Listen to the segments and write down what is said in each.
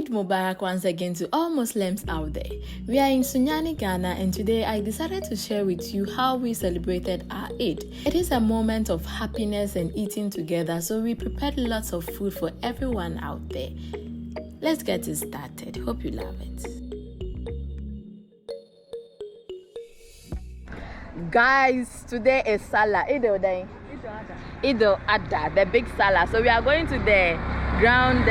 Eid Mubarak once again to all Muslims out there. We are in Sunyani, Ghana, and today I decided to share with you how we celebrated our Eid. It is a moment of happiness and eating together, so we prepared lots of food for everyone out there. Let's get it started. Hope you love it. Guys, today is Salah. Eid Adha, the big Salah. So we are going to the ground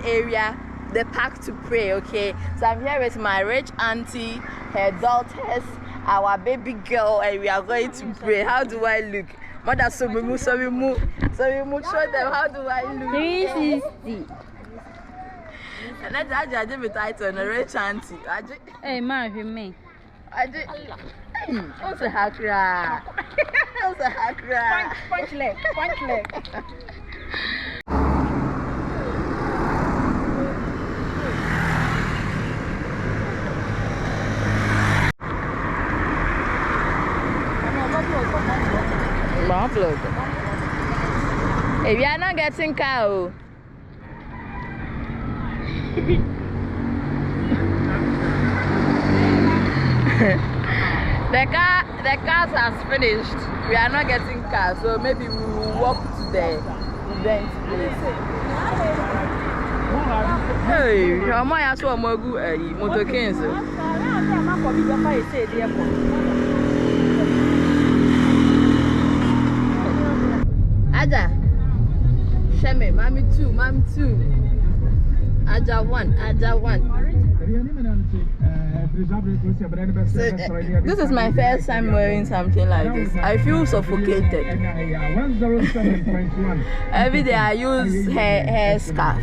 area, the park to pray, okay? So I'm here with my rich auntie, her daughters, our baby girl, and we are going to pray. How do I look? Mother, so we move, show them how do I look? 360. And that's I did the title, the rich auntie. Hey, man, I did. What's a hackra? What's a hackra? Punch leg. If you are not getting cow. The cars has finished. We are not getting cars, so maybe we will walk to the event place. Hey, how am I so motorcades? Adha, Sheme, mommy two. Adha one. So, this is my first time wearing something like this. I feel suffocated. Every day I use hair scarf.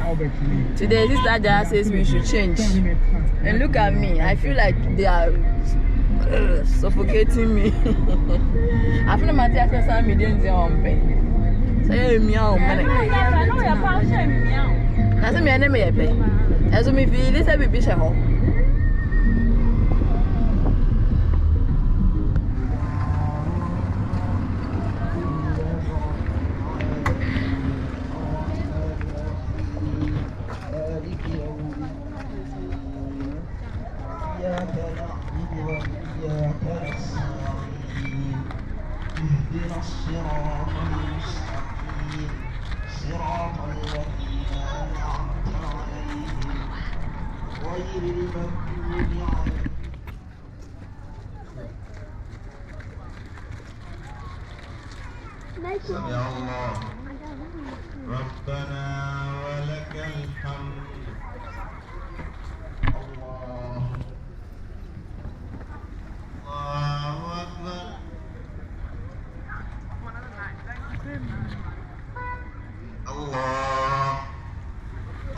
Today Sister Adha says we should change. And look at me. I feel like they are suffocating me. I feel like I said some millions on pay. Say meow man. That's me enemy pay. As me feel this every bishop. سمع الله ربنا ولك الحمد الله أكبر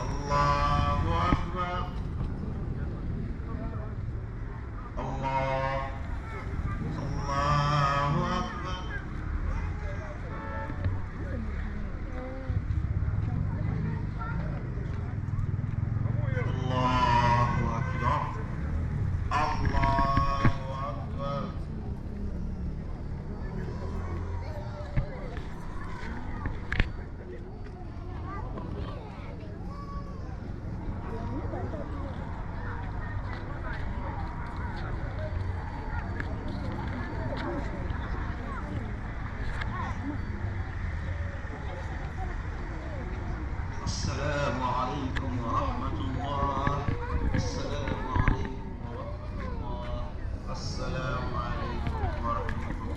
الله أكبر الله السلام عليكم ورحمة الله. السلام عليكم ورحمة الله. السلام عليكم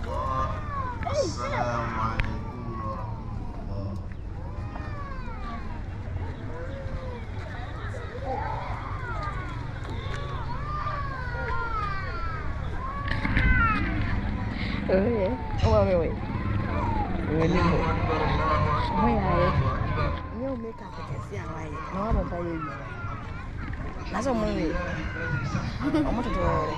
ورحمة الله. السلام عليكم ورحمة الله. Wait. الله أكبر الله أكبر. You make up a guess, yeah, right? No, I'm not you. That's all money. I'm not to do it.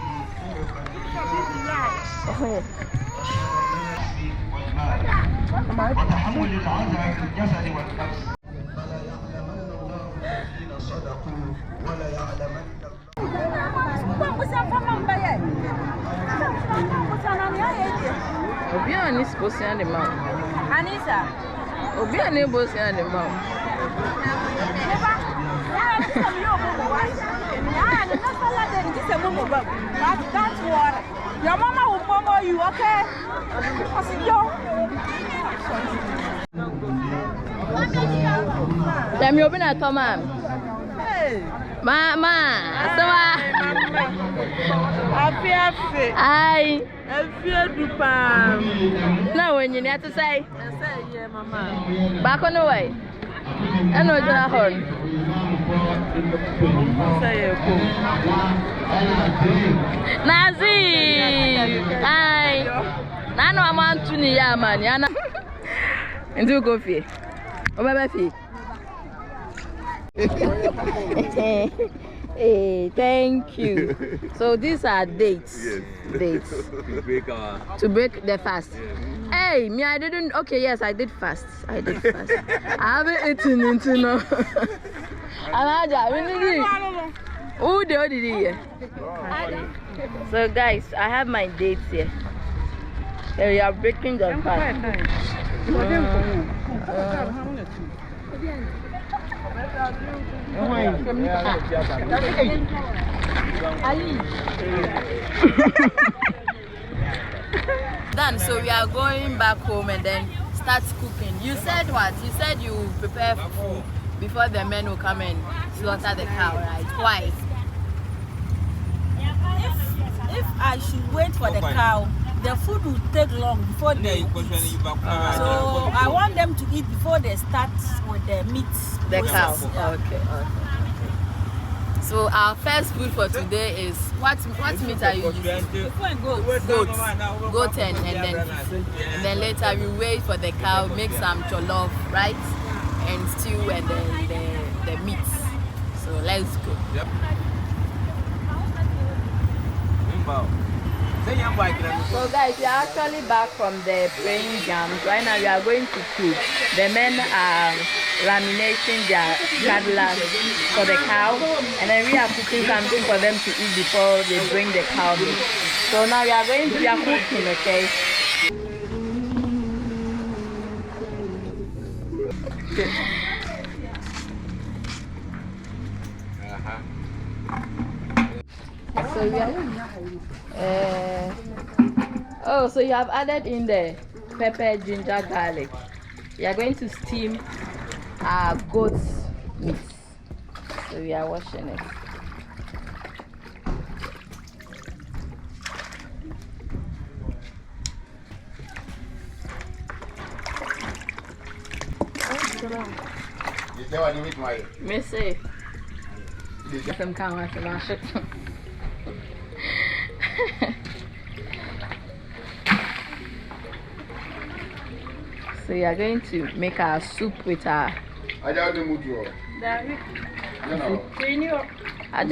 وتحمل العذاب في الجسد والنفس. فلا يعلمن الله الذين صدقوا ولا يعلمن Obi ani supposed to the mouth. Anissa. Obi ani supposed to the mouth. Your mama will mama you, okay? I see you. Them you open a Tomam. Hey. Mama, so I feel the palm. no when you need to say, Yeah, mama. back on the way. I know you're horn. Nazi, I know I'm on to Nia man. And do go fee. Oh, my fee. Hey, thank you. So these are dates. Yes. Dates. To break the fast. Hey, me, I didn't. Okay, yes, I did fast. I haven't eaten into no. Who did it here? So, guys, I have my dates here. We are breaking the fast. Done. So we are going back home and then start cooking. You said what? You said you prepare food before the men will come and slaughter the cow, right? Why? If I should wait for the cow, the food will take long before they eat. So I want them to eat before they start with the meat. The cow. Yeah. Okay. So our first food for today is what meat are you using? Goat and then later we wait for the cow, make some jollof, right? And stew and then the meat. So let's go. Yep. So guys, we are actually back from the praying jams. Right now we are going to cook. The men are laminating their gadla for the cow, and then we are cooking something for them to eat before they bring the cow meat. So now we are cooking, okay? So so you have added in the pepper, ginger, garlic. We are going to steam our goat's meat. So we are washing it. Missy. So we are going to make our soup with our. Aja,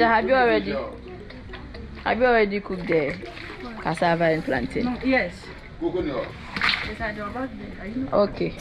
have you already cooked the cassava and plantain? No, yes. Okay.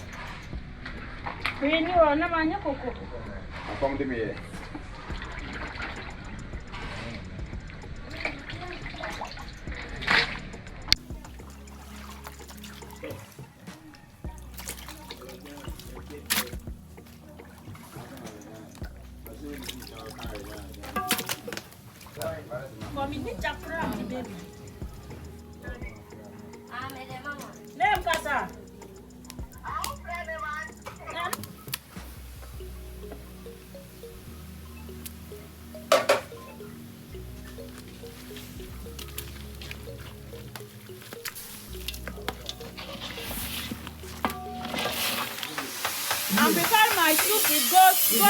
I'm preparing my soup with goat soup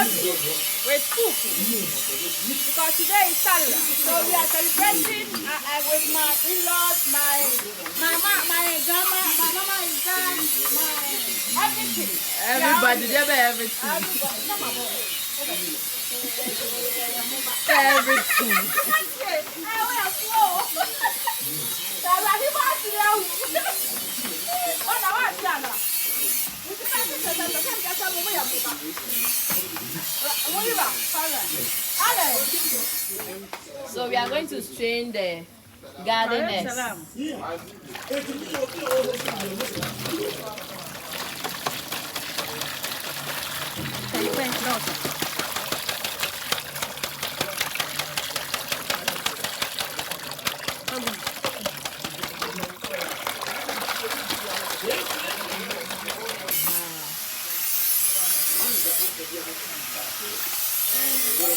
with soup because today is Saturday. So we are celebrating with my in-laws, my grandma, my mama is there, my everything. Everybody, everything. Everything. So we are going to strain the gardeners. No, sir.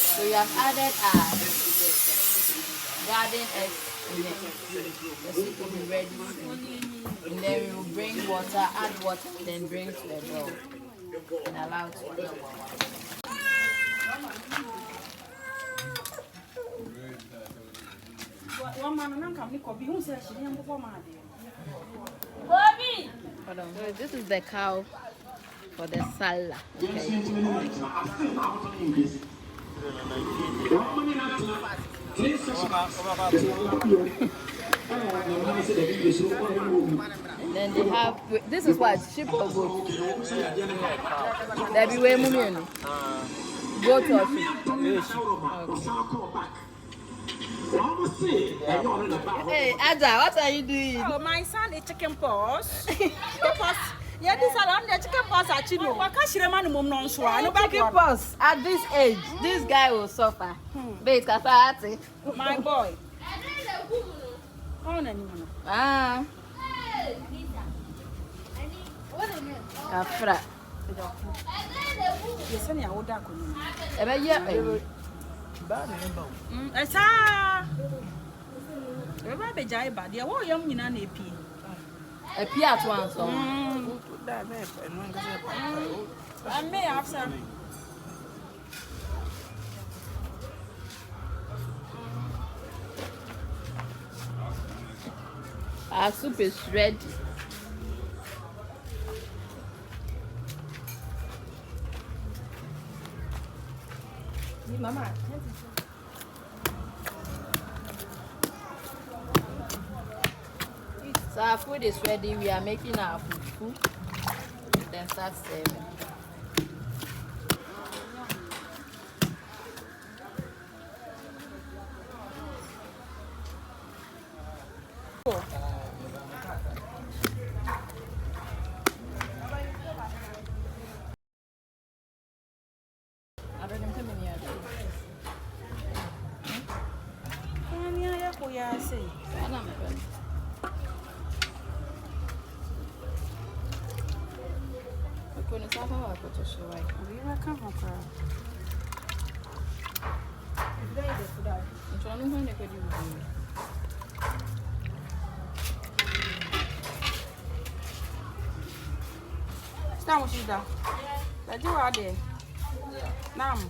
So we have added our garden eggs in it. The soup will be ready soon. And then we will bring water, add water, then bring to the bowl and allow it to boil. Hold on. So this is the cow for the salad. Okay. And then they have, this is what, sheep or goat? There be way more, goat or sheep? Hey, Adha, what are you doing? Oh, my son is chicken paws. Because yeah, this around the chicken paws are chino. Why can't she remain mum non swan? Chicken pox at this age, this guy will suffer. Wait, Kafati. My boy. Oh, no. Ah. Afra. Yes, I would have. Esa. Eba be jai ba dia wo yam nyina na epi. Epi at once. I may have some. Our soup is ready. Mama. So our food is ready. We are making our food. Then start serving. Stand with you down. Let you out there. Nam.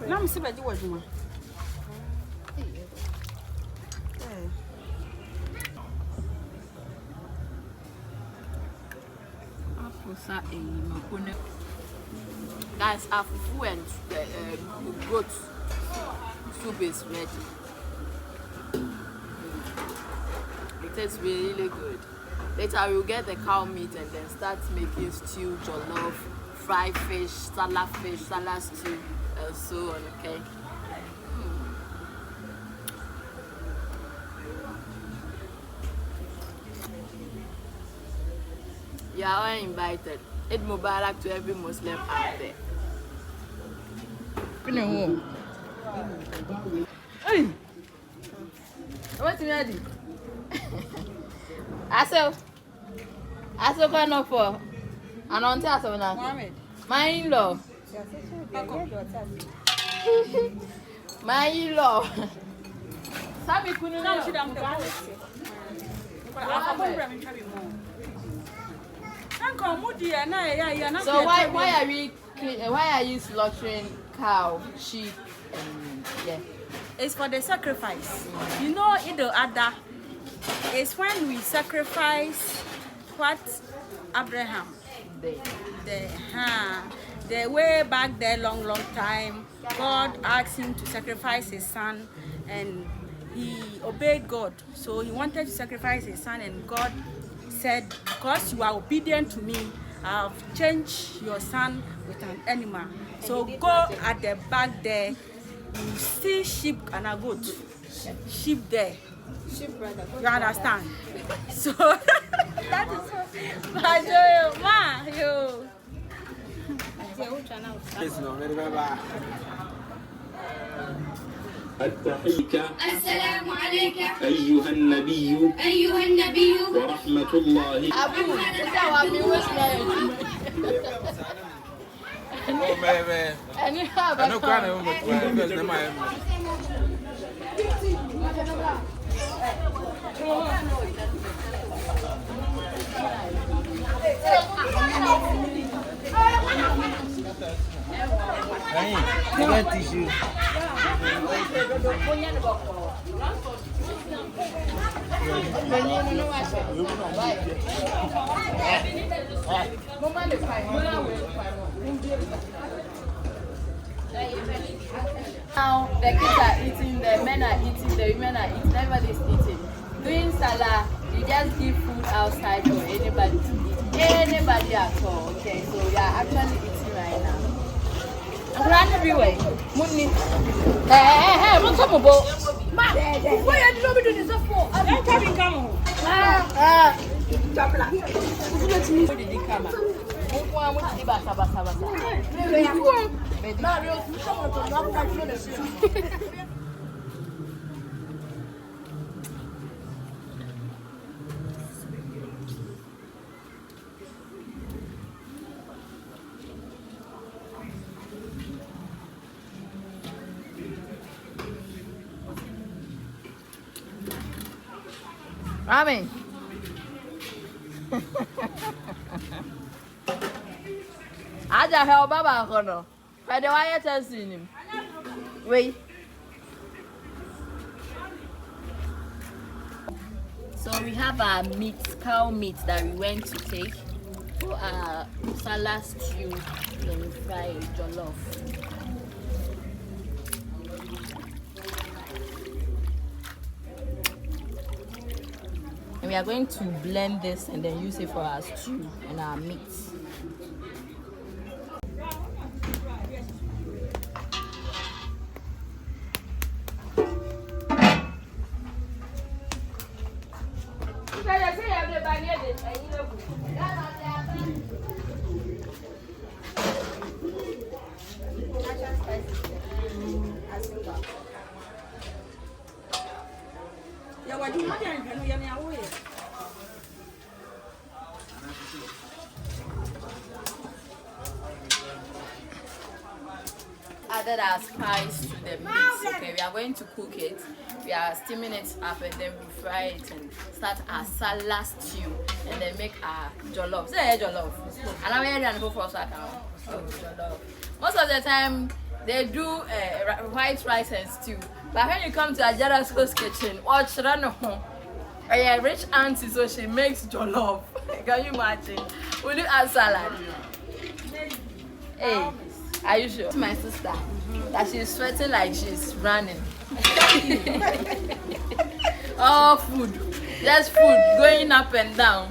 Nam see what you want to do. Guys, our fufu and goat soup is ready. It tastes really good. Later we'll get the cow meat and then start making stew, jollof, fried fish, salad stew, and so on. Okay. You are all invited. Eid Mubarak to every Muslim out there. Hey! What's ready? Aso going up for an auntie now. My in-law. My in-law. Sabi kunu na. So why are you slaughtering cow, sheep, and yeah? It's for the sacrifice. You know, Adha is when we sacrifice what Abraham. The way back there, long time, God asked him to sacrifice his son, and he obeyed God. So he wanted to sacrifice his son, and God said, because you are obedient to me, I've changed your son with an animal. So go at the back there, you see sheep and a goat. Sheep there. Sheep brother. You understand? So that is what السلام عليك أيها النبي ورحمة الله. Now the kids are eating, the men are eating, the women are eating, everybody's eating. Doing salah, you just give food outside for anybody to eat. Anybody at all. Okay, so we are actually eating right now. I'm running everywhere. Hey, what's up, Bobo? Ma, why are you not doing this for? I'm coming, come on. Where did he come? Ramen. Aja help Baba kono. But the wire testing him. Wait. So we have our meat, cow meat that we went to take for our salad stew and fry jollof. And we are going to blend this and then use it for our stew and our meat. Added our spice to the meat. Okay, we are going to cook it. We are steaming it up and then we fry it and start our salad stew and then make our jollof. Say jollof. And I'm ready to go for jollof. Most of the time they do white rice and stew. But when you come to Ajara's host kitchen, watch run home. A rich auntie, so she makes jollof. Can you imagine? We do add salad. Hey, are you sure? My sister, that she's sweating like she's running. All food, just food going up and down.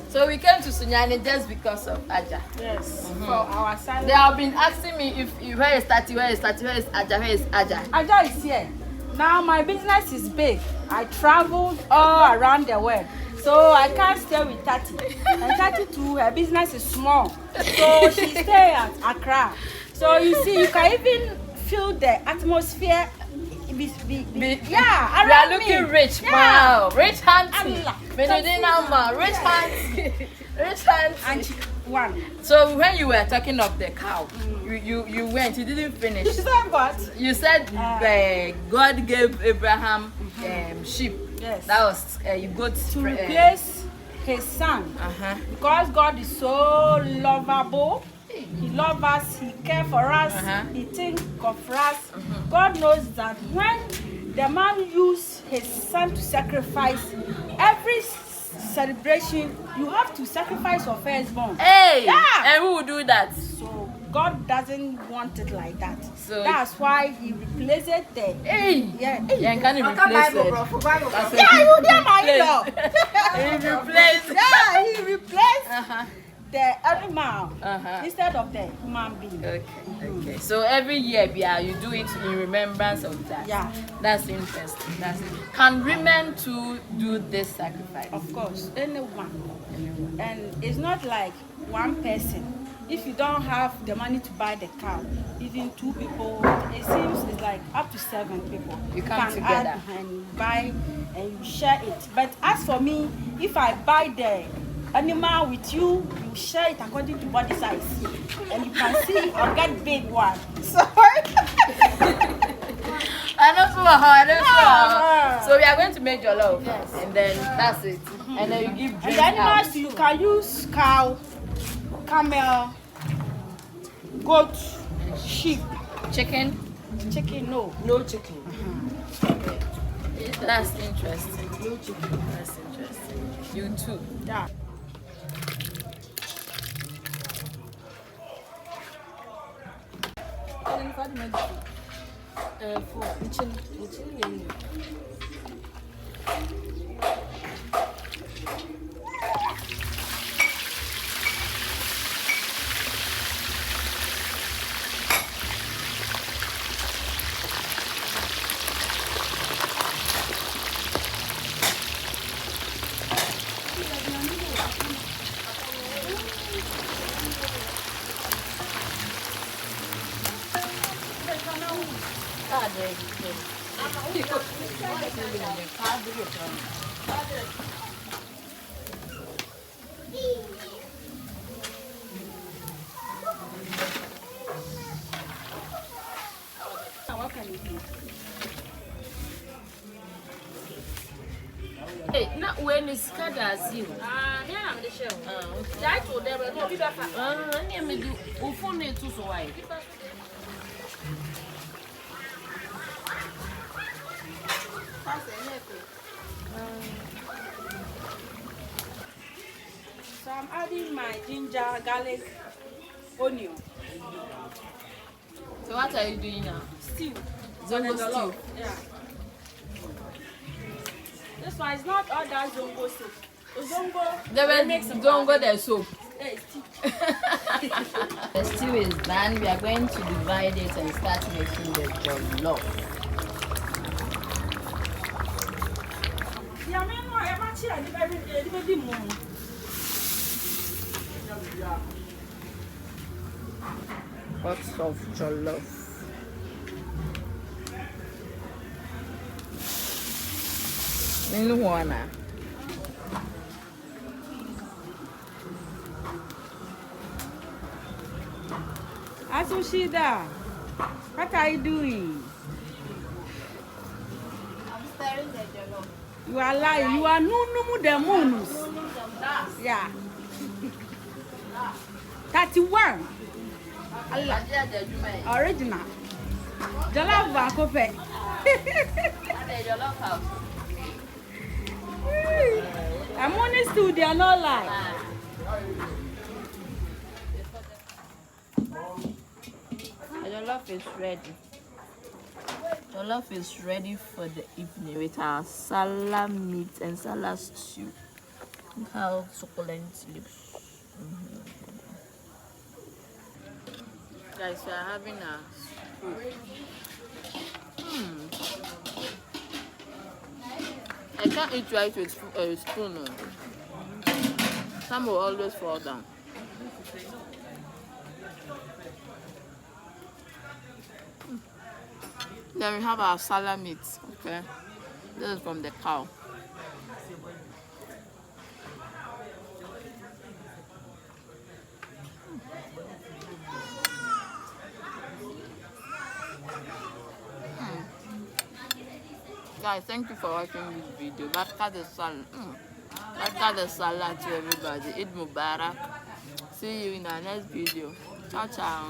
So we came to Sunyani just because of Aja. Yes, for our salad. They have been asking me if where is Tati, where is Tati, where is Aja, where is Aja? Aja is here. Now my business is big. I traveled all around the world. So I can't stay with Tati. And Tati too, her business is small. So she stays at Accra. So you see, you can even feel the atmosphere. Yeah, we are looking rich. Yeah. Wow, rich hands. Rich hands. Rich hands. And one. So when you were talking of the cow, you went, you didn't finish. You said what? You said God gave Abraham sheep. Yes. That was you go to replace his son. Because God is so lovable. He loves us, he cares for us, he thinks of us. God knows that when the man used his son to sacrifice, every celebration, you have to sacrifice your firstborn. Hey! Yeah! And who will do that? So God doesn't want it like that. So that's why he replaced it there. Hey! Yeah. Yeah, can you replace it? Yeah, you did my law. He replaced. Yeah, he replaced the animal instead of the human being. Okay. So every year, you do it in remembrance of that. Yeah. That's interesting. Can women too do this sacrifice? Of course, anyone. And it's not like one person. if you don't have the money to buy the cow, even 2 people, it seems it's like up to 7 people. You come can together add and buy and you share it. But as for me, if I buy the animal with you, you share it according to body size. And you can see I'll get big one. So So we are going to make your love, and then that's it. And then you give drinks. and the animals you can use cow, camel, goat, sheep, Chicken. chicken, no. No chicken. That's interesting. No chicken. That's interesting. You too. Yeah. Hey, not when it's cut as you. Yeah, I'm the show. Okay. I told them, no, be back. I me do. Phone it too, so why? So I'm adding my ginger, garlic, onion, So what are you doing now? stew. Zongo stew. Yeah. This one is not all that zongo soup. Zongo. They make will some don't go the soap. Hey, stew. The stew is done. We are going to divide it and start making the jollof. Yeah, man, no, I'm not here. The baby moon. Pots of jollof. In one. Asushida, what are you doing? I'm stirring the jollof. You are lying. You are numu the moonus. Yeah. 31. Allah. Original. Jollof bakope. I'm on the studio, no lie. The jollof is ready. Jollof is ready for the evening with our salad meat and salad stew. Look how succulent it looks. Guys, we are having a I can't eat right with a spoon. Some will always fall down. Then we have our salad meat. Okay, this is from the cow. Guys, thank you for watching this video. Barka the salad. Barka the salad to everybody. Eid Mubarak. See you in our next video. Ciao, ciao.